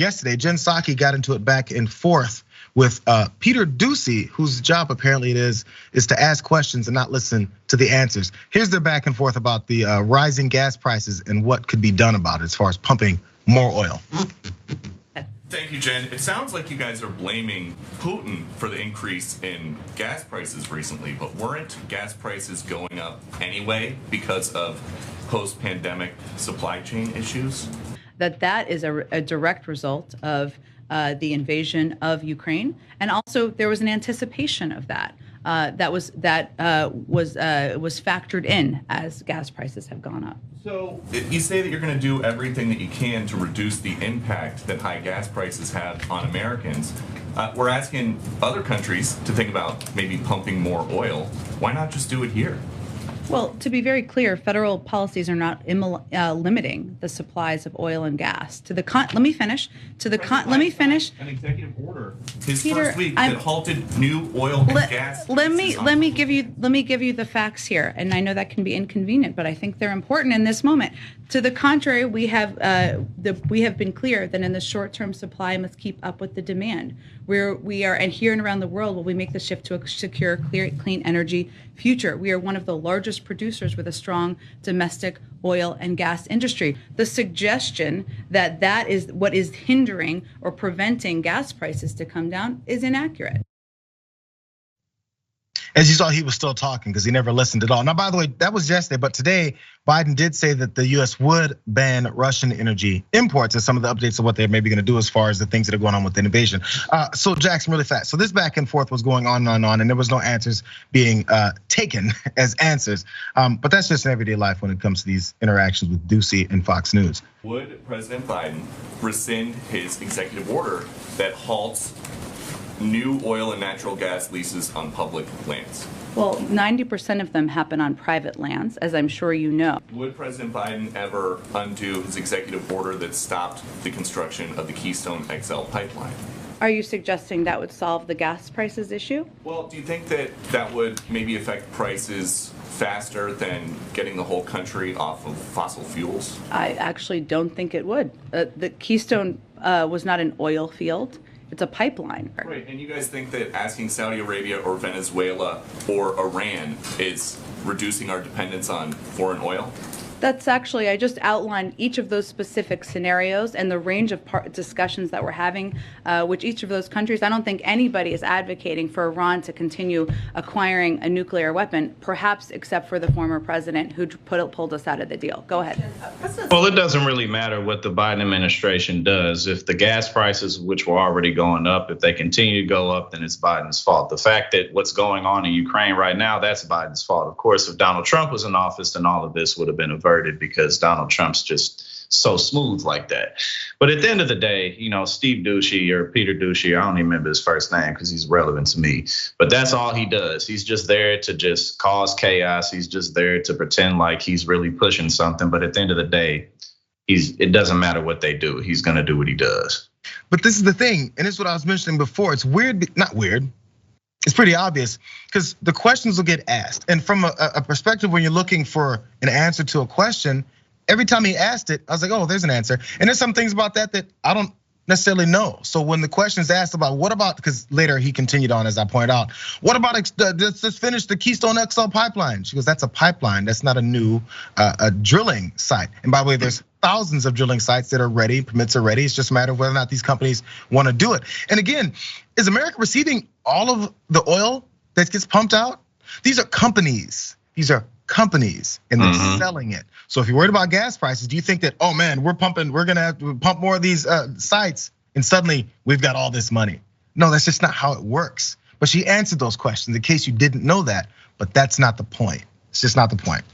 Yesterday, Jen Psaki got into it back and forth with Peter Doocy, whose job apparently it is to ask questions and not listen to the answers. Here's their back and forth about the rising gas prices and what could be done about it as far as pumping more oil. Thank you, Jen. It sounds like you guys are blaming Putin for the increase in gas prices recently, but weren't gas prices going up anyway because of post-pandemic supply chain issues? That is a direct result of the invasion of Ukraine, and also there was an anticipation of that. That was factored in as gas prices have gone up. So you say that you're going to do everything that you can to reduce the impact that high gas prices have on Americans. We're asking other countries to think about maybe pumping more oil. Why not just do it here? Well, to be very clear, federal policies are not limiting the supplies of oil and gas. Let me finish. Let me finish. An executive order his first week that halted new oil and gas. Let me give you the facts here, and I know that can be inconvenient, but I think they're important in this moment. To the contrary, we have been clear that in the short term, supply must keep up with the demand. We are, and here and around the world, will we make the shift to a secure, clean energy future. We are one of the largest producers with a strong domestic oil and gas industry. The suggestion that that is what is hindering or preventing gas prices to come down is inaccurate. As you saw, he was still talking because he never listened at all. Now, by the way, that was yesterday, but today, Biden did say that the US would ban Russian energy imports as some of the updates of what they're maybe gonna do as far as the things that are going on with the invasion. So Jackson, really fast. So this back and forth was going on and on, and there was no answers being taken as answers. But that's just in everyday life when it comes to these interactions with Doocy and Fox News. Would President Biden rescind his executive order that halts new oil and natural gas leases on public lands? Well, 90% of them happen on private lands, as I'm sure you know. Would President Biden ever undo his executive order that stopped the construction of the Keystone XL pipeline? Are you suggesting that would solve the gas prices issue? Well, do you think that that would maybe affect prices faster than getting the whole country off of fossil fuels? I actually don't think it would. The Keystone was not an oil field. It's a pipeline. Right, and you guys think that asking Saudi Arabia or Venezuela or Iran is reducing our dependence on foreign oil? That's actually, I just outlined each of those specific scenarios and the range of discussions that we're having with each of those countries. I don't think anybody is advocating for Iran to continue acquiring a nuclear weapon, perhaps except for the former president who pulled us out of the deal. Go ahead. Well, it doesn't really matter what the Biden administration does. If the gas prices, which were already going up, if they continue to go up, then it's Biden's fault. The fact that what's going on in Ukraine right now, that's Biden's fault. Of course, if Donald Trump was in office, then all of this would have been averted because Donald Trump's just so smooth like that. But at the end of the day, Steve Doocy or Peter Doocy, I don't even remember his first name because he's relevant to me, but that's all he does. He's just there to just cause chaos. He's just there to pretend like he's really pushing something. But at the end of the day, it doesn't matter what they do. He's gonna do what he does. But this is the thing, and this is what I was mentioning before. It's weird, not weird. It's pretty obvious because the questions will get asked. And from a perspective when you're looking for an answer to a question, every time he asked it, I was like, oh, there's an answer. And there's some things about that I don't necessarily know. So when the question is asked about what about, because later he continued on, as I pointed out, what about let's finish the Keystone XL pipeline? She goes, that's a pipeline. That's not a new drilling site. And by the way, there's thousands of drilling sites that are ready, permits are ready. It's just a matter of whether or not these companies want to do it. And again, is America receiving all of the oil that gets pumped out? These are companies. And they're selling it. So if you're worried about gas prices, do you think that, oh man, we're gonna have to pump more of these sites and suddenly we've got all this money? No, that's just not how it works. But she answered those questions in case you didn't know that, but that's not the point. It's just not the point.